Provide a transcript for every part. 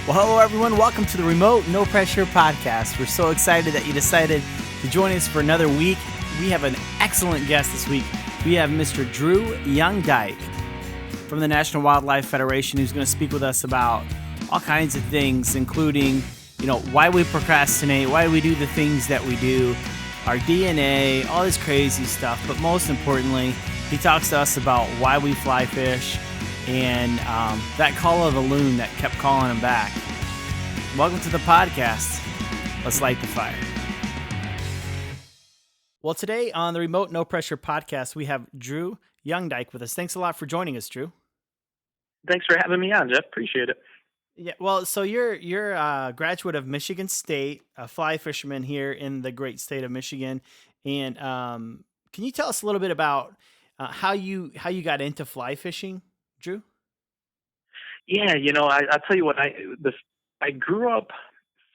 Well, hello, everyone. Welcome to the Remote No Pressure Podcast. We're so excited that you decided to join us for another week. We have an excellent guest this week. We have Mr. Drew Youngedyke from the National Wildlife Federation, who's going to speak with us about all kinds of things, including, why we procrastinate, why we do the things that we do, our DNA, all this crazy stuff. But most importantly, he talks to us about why we fly fish and that call of the loon that kept calling him back. Welcome to the podcast. Let's light the fire. Well, today on the Remote No Pressure Podcast, we have Drew Youngedyke with us. Thanks a lot for joining us, Drew. Thanks for having me on, Jeff. Appreciate it. Yeah, well, so you're a graduate of Michigan State, a fly fisherman here in the great state of Michigan, and can you tell us a little bit about how you got into fly fishing, Drew? Yeah, I'll tell you what. I grew up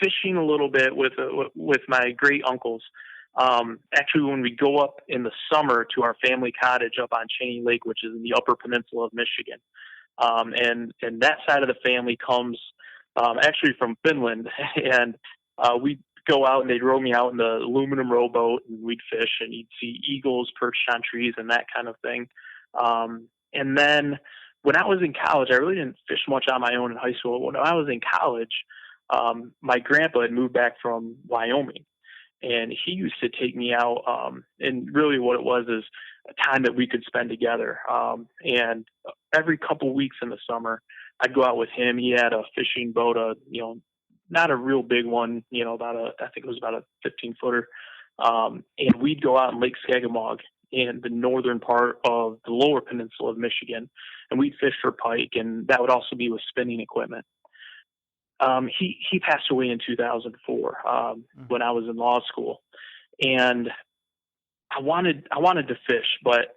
fishing a little bit with my great uncles. Actually, when we go up in the summer to our family cottage up on Cheney Lake, which is in the Upper Peninsula of Michigan, and that side of the family comes actually from Finland, and we'd go out and they'd row me out in the aluminum rowboat, and we'd fish, and you'd see eagles perched on trees and that kind of thing. And then when I was in college, I really didn't fish much on my own in high school. When I was in college, my grandpa had moved back from Wyoming, and he used to take me out. And really what it was is a time that we could spend together. And every couple weeks in the summer, I'd go out with him. He had a fishing boat, not a real big one, I think it was about a 15-footer. And we'd go out in Lake Skagamog in the northern part of the lower peninsula of Michigan, and we'd fish for pike, and that would also be with spinning equipment. He passed away in 2004 when I was in law school, and I wanted to fish, but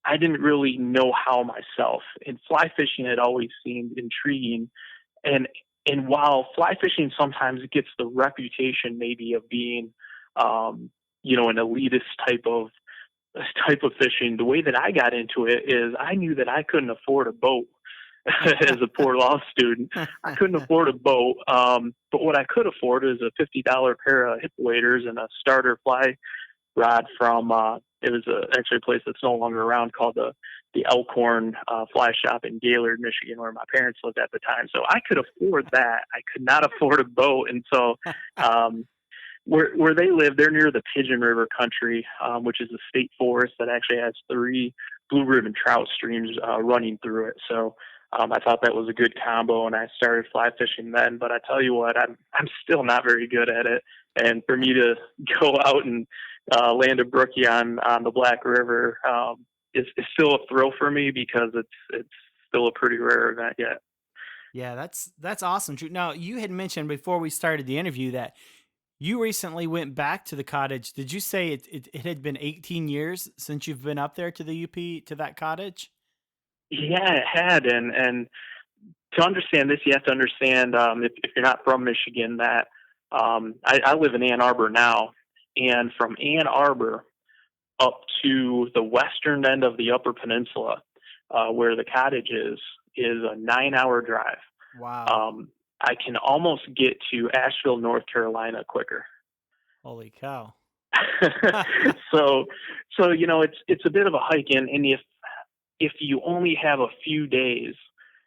I didn't really know how myself. And fly fishing had always seemed intriguing, and while fly fishing sometimes gets the reputation maybe of being, an elitist type of fishing, the way that I got into it is I knew that I couldn't afford a boat as a poor law student. I couldn't afford a boat, but what I could afford is a $50 pair of hip waders and a starter fly rod from it was actually a place that's no longer around called the Elkhorn Fly Shop in Gaylord, Michigan, where my parents lived at the time. So I could afford that. I could not afford a boat, and so where they live, they're near the Pigeon River Country, which is a state forest that actually has 3 blue ribbon trout streams running through it. So I thought that was a good combo, and I started fly fishing then. But I tell you what, I'm still not very good at it. And for me to go out and land a brookie on the Black River is still a thrill for me because it's still a pretty rare event yet. Yeah, that's awesome, Drew. Now, you had mentioned before we started the interview that you recently went back to the cottage. Did you say it had been 18 years since you've been up there to the UP, to that cottage? Yeah, it had. And to understand this, you have to understand, if you're not from Michigan, that I live in Ann Arbor now. And from Ann Arbor up to the western end of the Upper Peninsula, where the cottage is a 9-hour drive. Wow. I can almost get to Asheville, North Carolina quicker. Holy cow. so it's a bit of a hike, and if you only have a few days,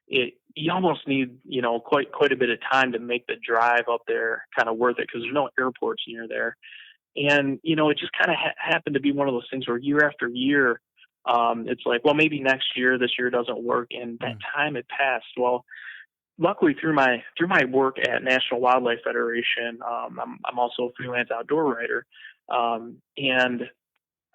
you almost need quite a bit of time to make the drive up there kind of worth it, because there's no airports near there. And it just kind of happened to be one of those things where year after year, it's like, well, maybe next year, this year doesn't work, and that time had passed. Well, luckily through my work at National Wildlife Federation, I'm also a freelance outdoor writer, and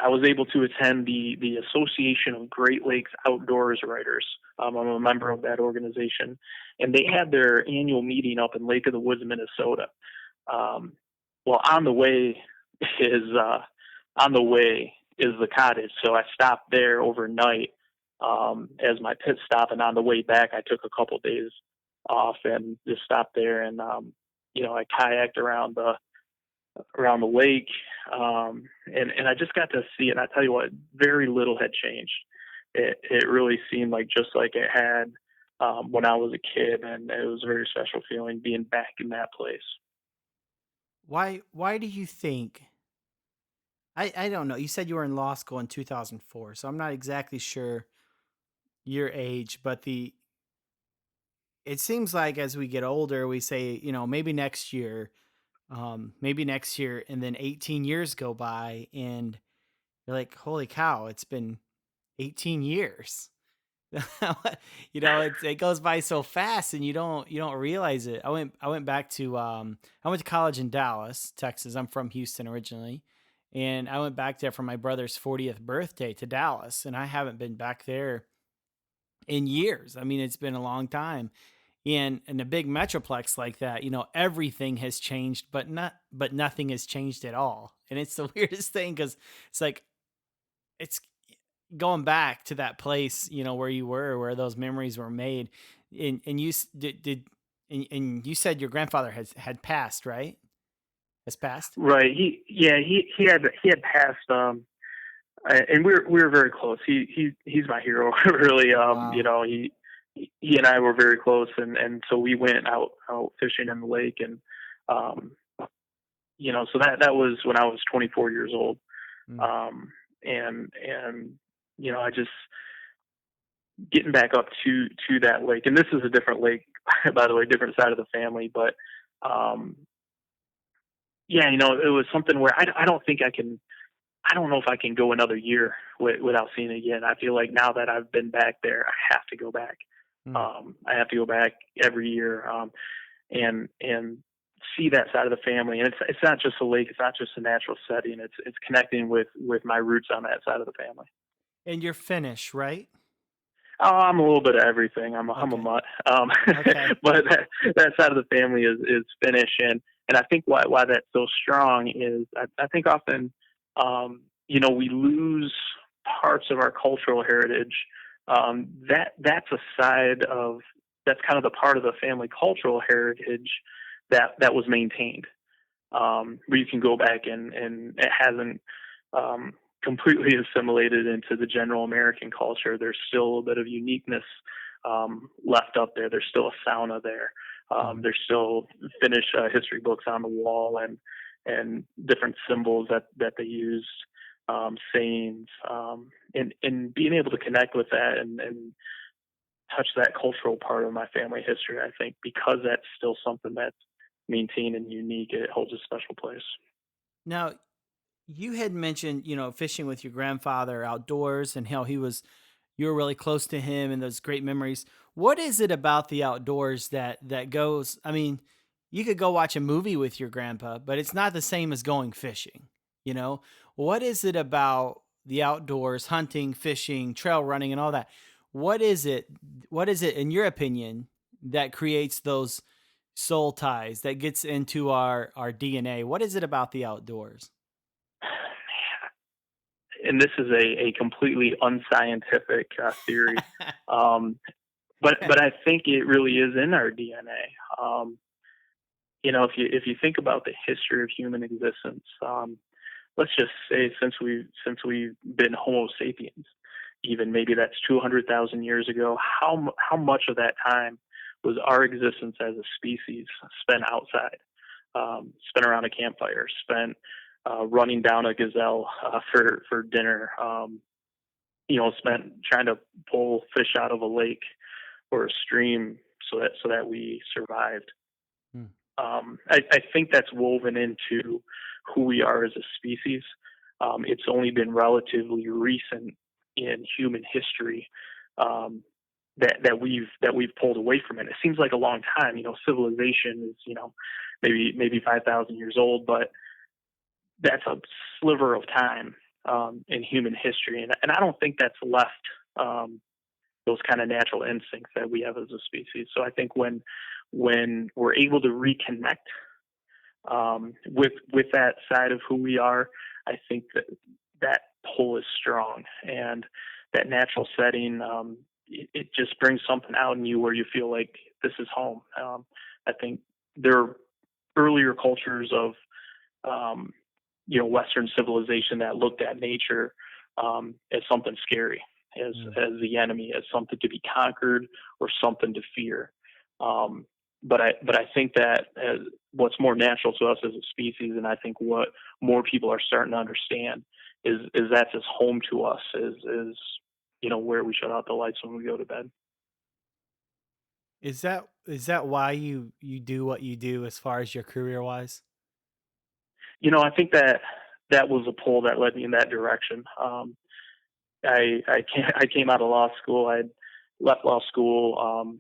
I was able to attend the Association of Great Lakes Outdoors Writers. I'm a member of that organization, and they had their annual meeting up in Lake of the Woods, Minnesota. Well, on the way is the cottage, so I stopped there overnight as my pit stop, and on the way back, I took a couple days off and just stopped there, and I kayaked around the lake, and I just got to see it. And I tell you what, very little had changed. It really seemed like just like it had when I was a kid, and it was a very special feeling being back in that place. Why do you think I don't know. You said you were in law school in 2004, so I'm not exactly sure your age, but the it seems like as we get older, we say, maybe next year, and then 18 years go by, and you're like, holy cow, it's been 18 years. It goes by so fast, and you don't realize it. I went to college in Dallas, Texas. I'm from Houston originally, and I went back there for my brother's 40th birthday to Dallas, and I haven't been back there in years. I mean, it's been a long time. And in a big metroplex like that, everything has changed, but nothing has changed at all. And it's the weirdest thing, because it's like it's going back to that place, where you were, where those memories were made. And you and you said your grandfather had passed, right? Has passed. Right. He had passed. And we were very close. He's my hero, really. Wow. He and I were very close, and so we went out fishing in the lake, and um, so that was when I was 24 years old. Mm. And I just getting back up to that lake, and this is a different lake, by the way, different side of the family, but um, yeah, it was something where I don't think I can. I don't know if I can go another year without seeing it again. I feel like now that I've been back there, I have to go back. Mm. I have to go back every year, and see that side of the family. And it's not just a lake. It's not just a natural setting. It's connecting with my roots on that side of the family. And you're Finnish, right? Oh, I'm a little bit of everything. I'm a Okay. mutt. Okay. But that side of the family is Finnish, and I think why that's so strong is I think often we lose parts of our cultural heritage. That's a side of that's kind of the part of the family cultural heritage that was maintained. Where you can go back, and it hasn't completely assimilated into the general American culture. There's still a little bit of uniqueness left up there. There's still a sauna there. Mhm. There's still Finnish history books on the wall, and different symbols that they used, sayings, and being able to connect with that, and touch that cultural part of my family history. I think because that's still something that's maintained and unique, it holds a special place. Now, you had mentioned, fishing with your grandfather outdoors, and how you were really close to him, and those great memories. What is it about the outdoors that goes? I mean, you could go watch a movie with your grandpa, but it's not the same as going fishing. You know, what is it about the outdoors, hunting, fishing, trail running, and all that? What is it? What is it, in your opinion, that creates those soul ties, that gets into our DNA? What is it about the outdoors? And this is a completely unscientific theory, um, but I think it really is in our DNA. If you think about the history of human existence, let's just say since we've been Homo sapiens, even maybe that's 200,000 years ago. How much of that time was our existence as a species spent outside, spent around a campfire, spent running down a gazelle for dinner, spent trying to pull fish out of a lake or a stream so that we survived. Hmm. I think that's woven into who we are as a species. It's only been relatively recent in human history, um, that we've pulled away from it. It seems like a long time. Civilization is maybe 5,000 years old, but that's a sliver of time in human history, and I don't think that's left um, those kind of natural instincts that we have as a species. So I think when we're able to reconnect with that side of who we are, I think that pull is strong, and that natural setting, it just brings something out in you where you feel like this is home. I think there are earlier cultures of Western civilization that looked at nature as something scary. as the enemy, as something to be conquered or something to fear. But I think that what's more natural to us as a species, and I think what more people are starting to understand is that's as home to us is where we shut out the lights when we go to bed. Is that why you do what you do as far as your career wise? I think that was a pull that led me in that direction. I came out of law school. I left law school,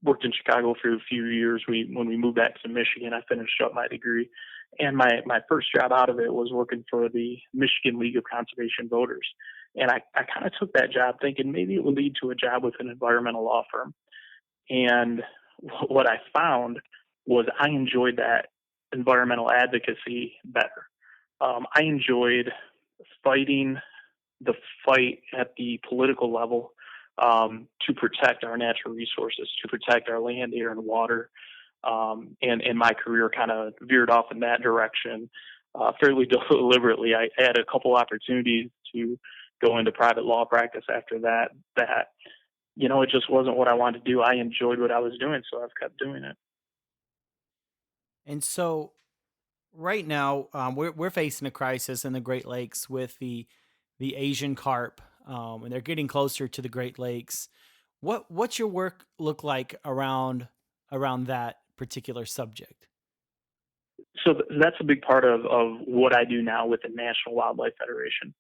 worked in Chicago for a few years. When we moved back to Michigan, I finished up my degree, and my first job out of it was working for the Michigan League of Conservation Voters. And I kind of took that job thinking maybe it would lead to a job with an environmental law firm. And what I found was I enjoyed that environmental advocacy better. I enjoyed fighting the fight at the political level to protect our natural resources, to protect our land, air, and water. And my career kind of veered off in that direction fairly deliberately. I had a couple opportunities to go into private law practice after that. It just wasn't what I wanted to do. I enjoyed what I was doing, so I've kept doing it. And so right now, we're facing a crisis in the Great Lakes with the Asian carp, and they're getting closer to the Great Lakes. What's your work look like around that particular subject? So that's a big part of what I do now with the National Wildlife Federation.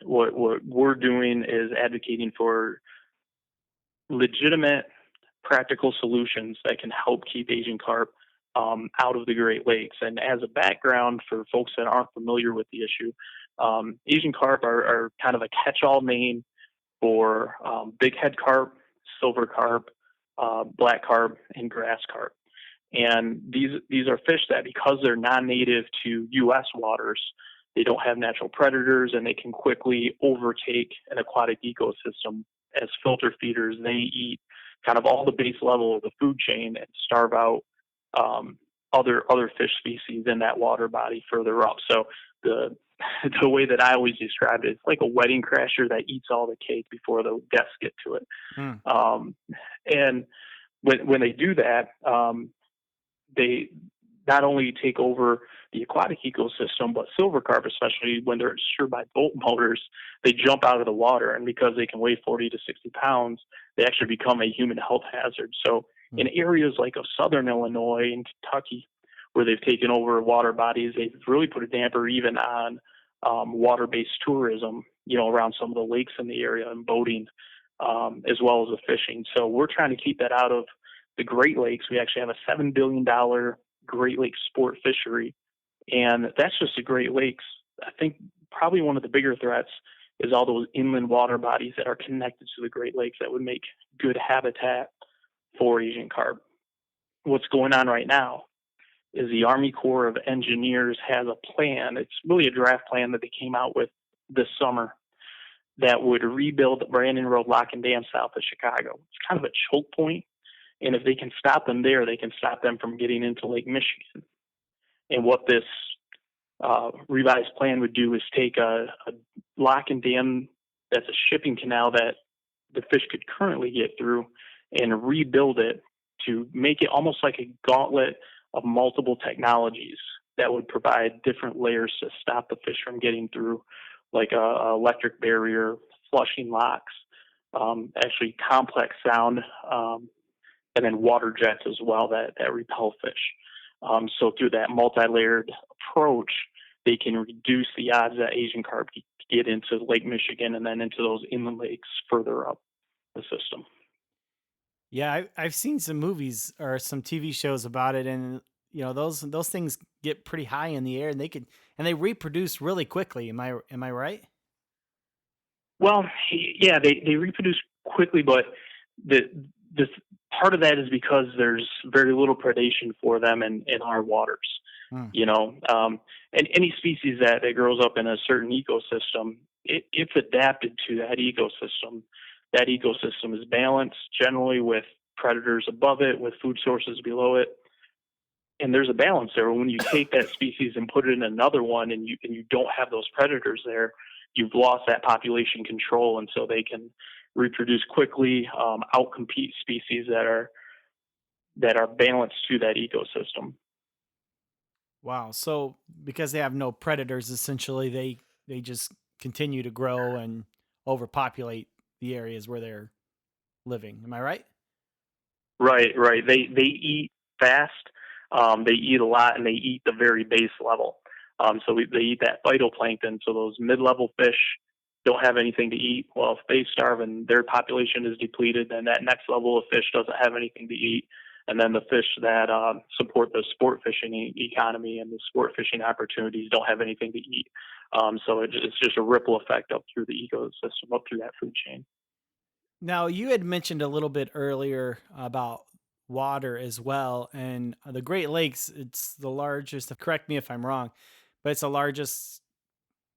What we're doing is advocating for legitimate, practical solutions that can help keep Asian carp out of the Great Lakes. And as a background for folks that aren't familiar with the issue, Asian carp are kind of a catch-all name for big head carp, silver carp, black carp, and grass carp. And these are fish that, because they're non-native to U.S. waters, they don't have natural predators, and they can quickly overtake an aquatic ecosystem. As filter feeders, they eat kind of all the base level of the food chain and starve out other fish species in that water body further up. So the way that I always describe it, it's like a wedding crasher that eats all the cake before the guests get to it. And when they do that, they not only take over the aquatic ecosystem, but silver carp, especially when they're insured by boat motors, they jump out of the water. And because they can weigh 40 to 60 pounds, they actually become a human health hazard. So in areas like of southern Illinois and Kentucky, where they've taken over water bodies, they've really put a damper even on water-based tourism, around some of the lakes in the area and boating, as well as the fishing. So we're trying to keep that out of the Great Lakes. We actually have a $7 billion Great Lakes sport fishery, and that's just the Great Lakes. I think probably one of the bigger threats is all those inland water bodies that are connected to the Great Lakes that would make good habitat for Asian carp. What's going on right now is the Army Corps of Engineers has a plan. It's really a draft plan that they came out with this summer that would rebuild the Brandon Road Lock and Dam south of Chicago. It's kind of a choke point. And if they can stop them there, they can stop them from getting into Lake Michigan. And what this revised plan would do is take a lock and dam that's a shipping canal that the fish could currently get through and rebuild it to make it almost like a gauntlet of multiple technologies that would provide different layers to stop the fish from getting through, like a electric barrier, flushing locks, actually complex sound, and then water jets as well that repel fish. So through that multi-layered approach, they can reduce the odds that Asian carp get into Lake Michigan and then into those inland lakes further up the system. Yeah, I've seen some movies or some TV shows about it, and those things get pretty high in the air, and they reproduce really quickly. Am I right? Well, yeah, they reproduce quickly, but the part of that is because there's very little predation for them in our waters. And any species that grows up in a certain ecosystem, it's adapted to that ecosystem. That ecosystem is balanced generally with predators above it, with food sources below it. And there's a balance there. When you take that species and put it in another one and you don't have those predators there, you've lost that population control, and so they can reproduce quickly, outcompete species that are balanced to that ecosystem. Wow. So because they have no predators, essentially they just continue to grow and overpopulate the areas where they're living. Am I right? Right, right. They eat fast. They eat a lot, and they eat the very base level. They eat that phytoplankton. So those mid-level fish don't have anything to eat. Well, if they starve and their population is depleted, then that next level of fish doesn't have anything to eat. And then the fish that support the sport fishing economy and the sport fishing opportunities don't have anything to eat. It's just a ripple effect up through the ecosystem, up through that food chain. Now, you had mentioned a little bit earlier about water as well, and the Great Lakes, it's the largest, correct me if I'm wrong, but it's the largest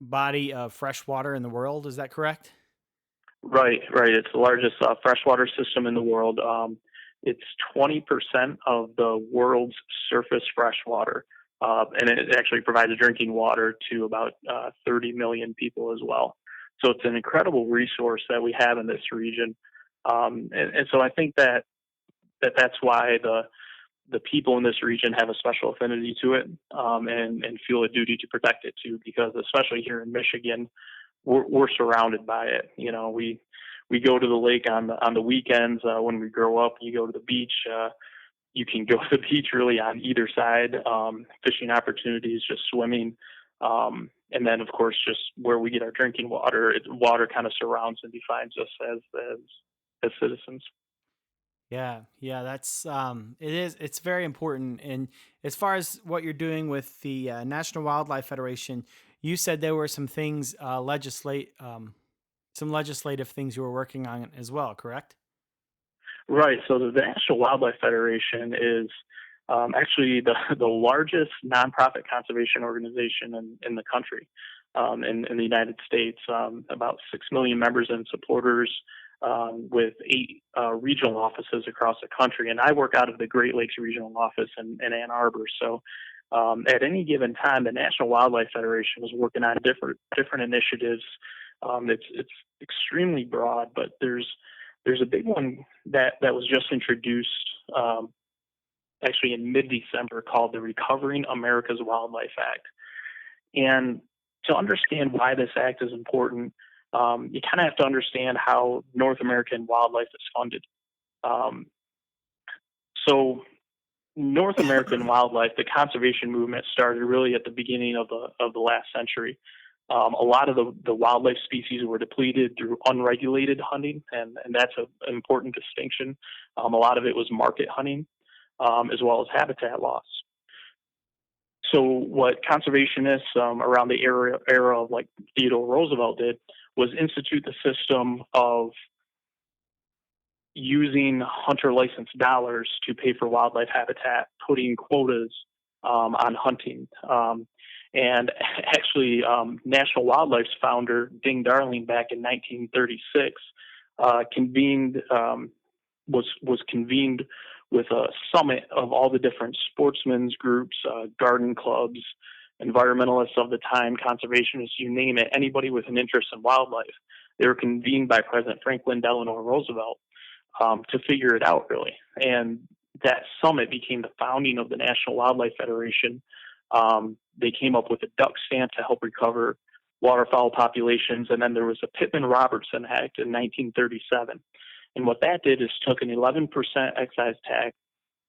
body of fresh water in the world. Is that correct? Right, right. It's the largest freshwater system in the world. It's 20% of the world's surface freshwater, and it actually provides drinking water to about 30 million people as well. So it's an incredible resource that we have in this region, and so I think that's why the people in this region have a special affinity to it, and feel a duty to protect it too. Because especially here in Michigan, we're surrounded by it. You know, we go to the lake on the weekends when we grow up. You go to the beach. You can go to the beach really on either side. Fishing opportunities, just swimming, and then of course just where we get our drinking water. Water kind of surrounds and defines us as citizens. Yeah, yeah, it's very important. And as far as what you're doing with the National Wildlife Federation, you said there were some things some legislative things you were working on as well, correct? Right. So the National Wildlife Federation is actually the largest nonprofit conservation organization in the country, in the United States. About 6 million members and supporters, with 8 regional offices across the country. And I work out of the Great Lakes Regional Office in Ann Arbor. So at any given time, the National Wildlife Federation was working on different initiatives. It's extremely broad, but there's a big one that was just introduced, actually in mid-December, called the Recovering America's Wildlife Act. And to understand why this act is important, you kind of have to understand how North American wildlife is funded. Um, so North American wildlife, the conservation movement started really at the beginning of the last century. A lot of the wildlife species were depleted through unregulated hunting, and that's an important distinction. A lot of it was market hunting, as well as habitat loss. So what conservationists around the era of like Theodore Roosevelt did was institute the system of using hunter license dollars to pay for wildlife habitat, putting quotas on hunting. And actually, National Wildlife's founder, Ding Darling, back in 1936, was convened with a summit of all the different sportsmen's groups, garden clubs, environmentalists of the time, conservationists, you name it, anybody with an interest in wildlife. They were convened by President Franklin Delano Roosevelt to figure it out, really. And that summit became the founding of the National Wildlife Federation. They came up with a duck stamp to help recover waterfowl populations, and then there was a Pittman-Robertson Act in 1937. And what that did is took an 11% excise tax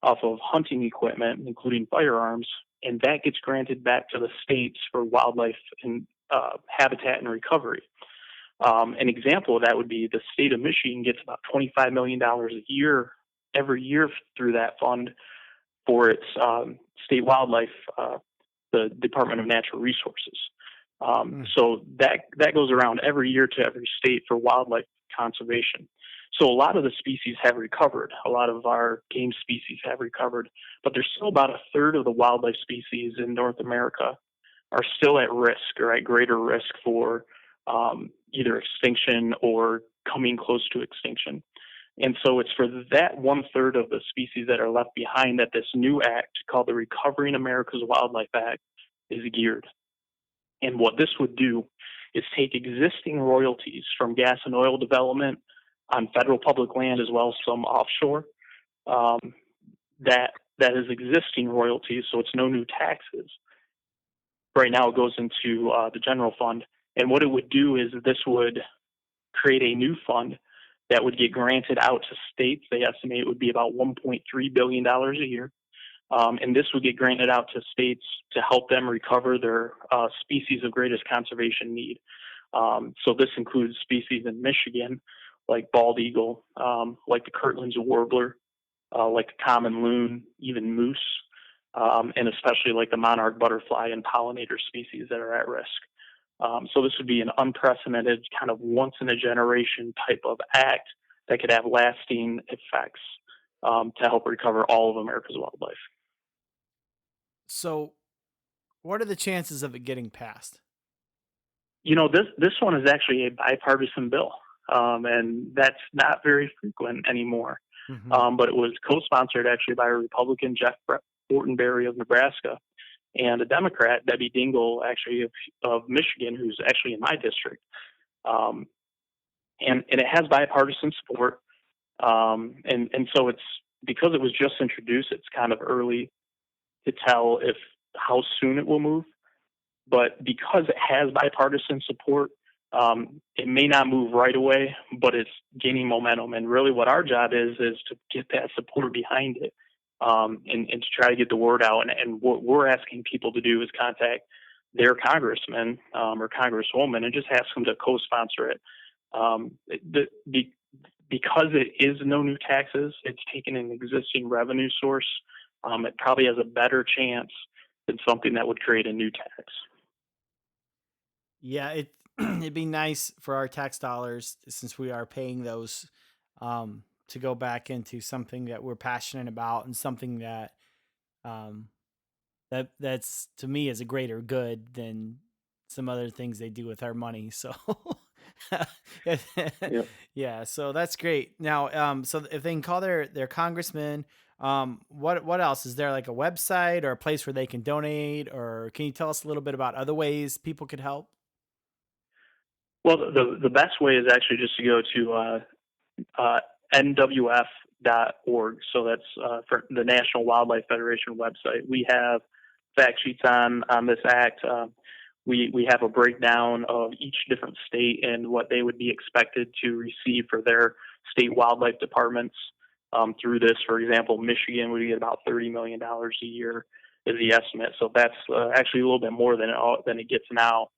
off of hunting equipment, including firearms, and that gets granted back to the states for wildlife and habitat and recovery. An example of that would be the state of Michigan gets about $25 million a year, every year through that fund for its state wildlife, the Department of Natural Resources. So that goes around every year to every state for wildlife conservation. So a lot of the species have recovered. A lot of our game species have recovered, but there's still about a third of the wildlife species in North America are still at risk or at greater risk for either extinction or coming close to extinction. And so it's for that 1/3 of the species that are left behind that this new act called the Recovering America's Wildlife Act is geared. And what this would do is take existing royalties from gas and oil development on federal public land as well as some offshore, um, that is existing royalties, so it's no new taxes. Right now, it goes into the general fund, and what it would do is this would create a new fund that would get granted out to states. They estimate it would be about $1.3 billion a year. And this would get granted out to states to help them recover their species of greatest conservation need. So this includes species in Michigan, like bald eagle, like the Kirtland's warbler, like the common loon, even moose, and especially like the monarch butterfly and pollinator species that are at risk. So this would be an unprecedented kind of once-in-a-generation type of act that could have lasting effects to help recover all of America's wildlife. So, what are the chances of it getting passed? This one is actually a bipartisan bill, and that's not very frequent anymore. Mm-hmm. But it was co-sponsored actually by a Republican, Jeff Fortenberry of Nebraska, and a Democrat, Debbie Dingell, actually of Michigan, who's actually in my district. And it has bipartisan support. And so it's, because it was just introduced, it's kind of early to tell how soon it will move. But because it has bipartisan support, it may not move right away, but it's gaining momentum. And really what our job is to get that support behind it, and to try to get the word out. And what we're asking people to do is contact their congressman or congresswoman and just ask them to co-sponsor it. Because it is no new taxes, it's taken an existing revenue source. It probably has a better chance than something that would create a new tax. Yeah, it'd be nice for our tax dollars, since we are paying those, to go back into something that we're passionate about and something that um, that's to me is a greater good than some other things they do with our money. So Yep. yeah, so that's great. Now, so if they can call their congressman, what else is there, like a website or a place where they can donate, or can you tell us a little bit about other ways people could help? Well, the best way is actually just to go to nwf.org. So that's for the National Wildlife Federation website. We have fact sheets on this act. We have a breakdown of each different state and what they would be expected to receive for their state wildlife departments through this. For example, Michigan would get about $30 million a year is the estimate. So that's actually a little bit more than it gets now.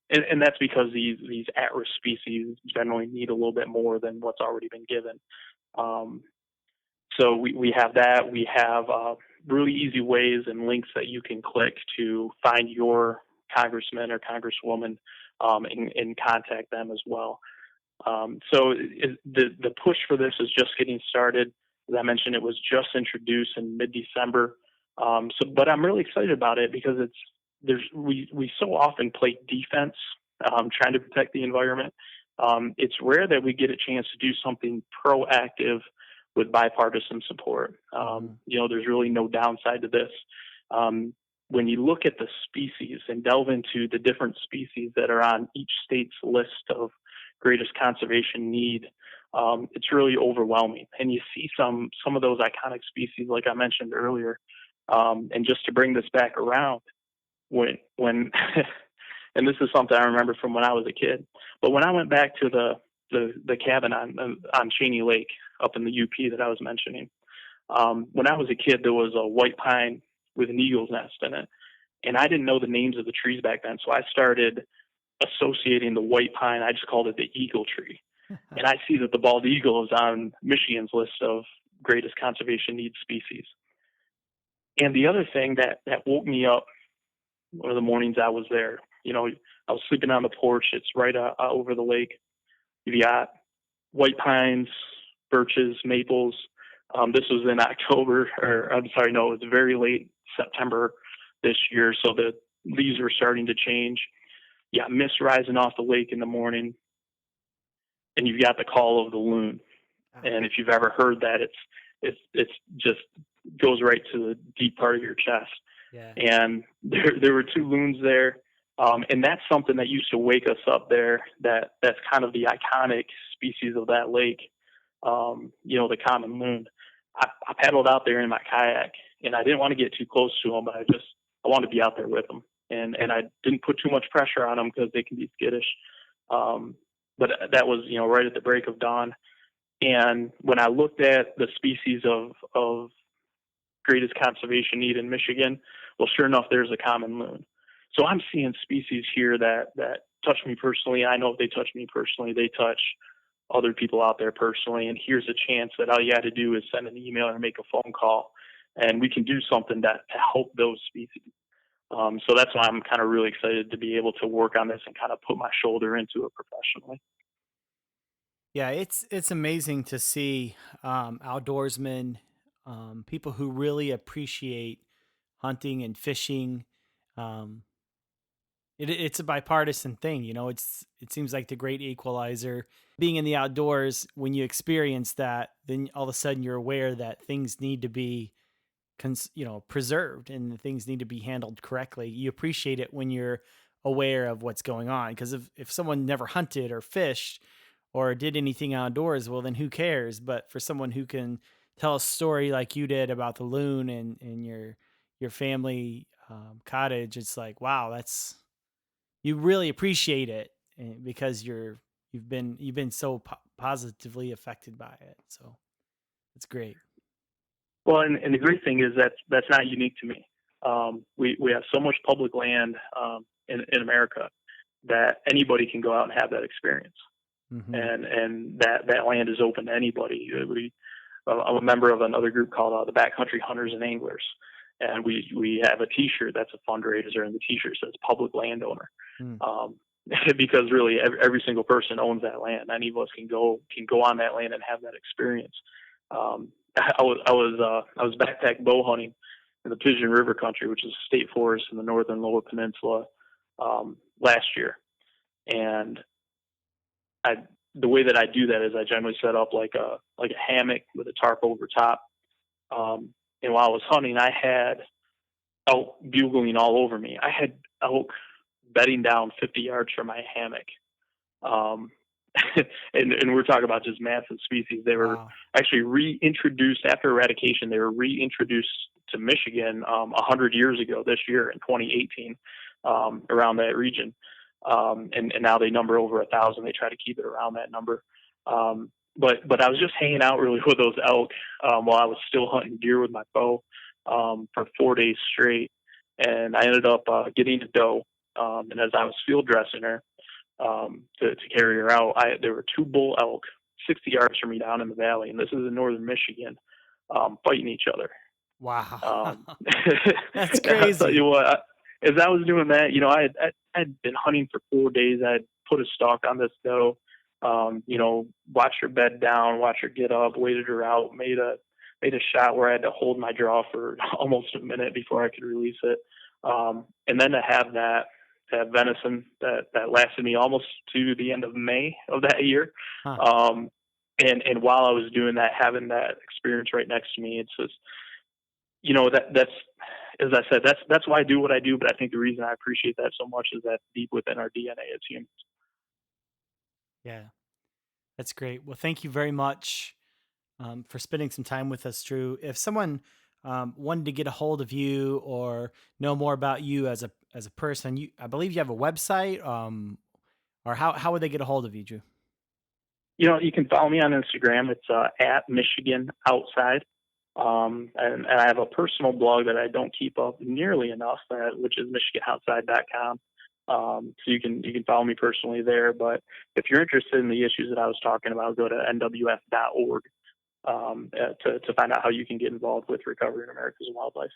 And that's because these at-risk species generally need a little bit more than what's already been given. So we have that. We have really easy ways and links that you can click to find your congressman or congresswoman and contact them as well. So the push for this is just getting started. As I mentioned, it was just introduced in mid-December. But I'm really excited about it because we so often play defense, trying to protect the environment. It's rare that we get a chance to do something proactive with bipartisan support. There's really no downside to this. When you look at the species and delve into the different species that are on each state's list of greatest conservation need, it's really overwhelming. And you see some of those iconic species, like I mentioned earlier. And just to bring this back around, when and this is something I remember from when I was a kid, but when I went back to the cabin on Cheney Lake up in the UP that I was mentioning, when I was a kid, there was a white pine with an eagle's nest in it, and I didn't know the names of the trees back then, so I started associating the white pine. I just called it the eagle tree. And I see that the bald eagle is on Michigan's list of greatest conservation need species. And the other thing that woke me up one of the mornings I was there, I was sleeping on the porch. It's right over the lake. You've got white pines, birches, maples. This was in October, it was very late September this year. So the leaves were starting to change. You got mist rising off the lake in the morning, and you've got the call of the loon. And if you've ever heard that, it's just goes right to the deep part of your chest. Yeah. And there were two loons there. And that's something that used to wake us up there. That's kind of the iconic species of that lake. The common loon. I paddled out there in my kayak, and I didn't want to get too close to them, but I wanted to be out there with them. And I didn't put too much pressure on them because they can be skittish. But that was, right at the break of dawn. And when I looked at the species of greatest conservation need in Michigan, well, sure enough, there's a common loon. So I'm seeing species here that touch me personally. I know if they touch me personally, they touch other people out there personally. And here's a chance that all you had to do is send an email or make a phone call, and we can do something to help those species. So that's why I'm kind of really excited to be able to work on this and kind of put my shoulder into it professionally. Yeah, it's amazing to see outdoorsmen, people who really appreciate hunting and fishing. Um, it's a bipartisan thing, it seems like the great equalizer. Being in the outdoors, when you experience that, then all of a sudden you're aware that things need to be preserved, and things need to be handled correctly. You appreciate it when you're aware of what's going on. Because if someone never hunted or fished or did anything outdoors, well, then who cares? But for someone who can tell a story like you did about the loon and your family cottage, it's like, wow, you really appreciate it, because you've been so positively affected by it. So it's great. Well, and the great thing is that's not unique to me. We have so much public land in America that anybody can go out and have that experience. Mm-hmm. And that land is open to anybody. I'm a member of another group called the Backcountry Hunters and Anglers, and we have a T-shirt that's a fundraiser, and the T-shirt says "Public Landowner," because really every single person owns that land. Any of us can go on that land and have that experience. I was backpack bow hunting in the Pigeon River Country, which is a state forest in the northern Lower Peninsula, last year, and the way that I do that is I generally set up like a hammock with a tarp over top. And while I was hunting, I had elk bugling all over me. I had elk bedding down 50 yards from my hammock. And we're talking about just massive species. They were actually reintroduced after eradication. They were reintroduced to Michigan 100 years ago this year in 2018, around that region. And now they number over 1,000. They try to keep it around that number. But I was just hanging out really with those elk while I was still hunting deer with my bow for 4 days straight. And I ended up getting a doe. And as I was field dressing her to carry her out, there were 2 bull elk 60 yards from me down in the valley. And this is in northern Michigan, fighting each other. Wow. That's crazy. I'll tell you what, as I was doing that, I'd been hunting for 4 days. I'd put a stalk on this doe, watched her bed down, watched her get up, waited her out, made a shot where I had to hold my draw for almost a minute before I could release it. And then to have that venison that lasted me almost to the end of May of that year. Huh. And while I was doing that, having that experience right next to me, it's just, that's, as I said, that's why I do what I do. But I think the reason I appreciate that so much is that deep within our DNA as humans. Yeah, that's great. Well, thank you very much for spending some time with us, Drew. If someone wanted to get a hold of you or know more about you as a person, I believe you have a website, or how would they get a hold of you, Drew? You can follow me on Instagram. It's at Michigan Outside. And I have a personal blog that I don't keep up nearly enough, which is MichiganOutside.com. So you can follow me personally there. But if you're interested in the issues that I was talking about, go to nwf.org to find out how you can get involved with recovery in America's wildlife.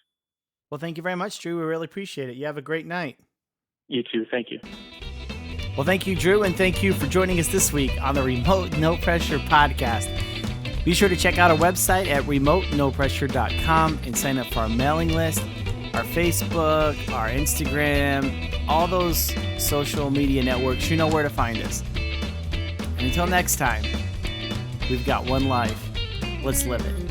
Well, thank you very much, Drew. We really appreciate it. You have a great night. You too. Thank you. Well, thank you, Drew, and thank you for joining us this week on the Remote No Pressure podcast. Be sure to check out our website at remotenopressure.com and sign up for our mailing list, our Facebook, our Instagram, all those social media networks. You know where to find us. And until next time, we've got one life. Let's live it.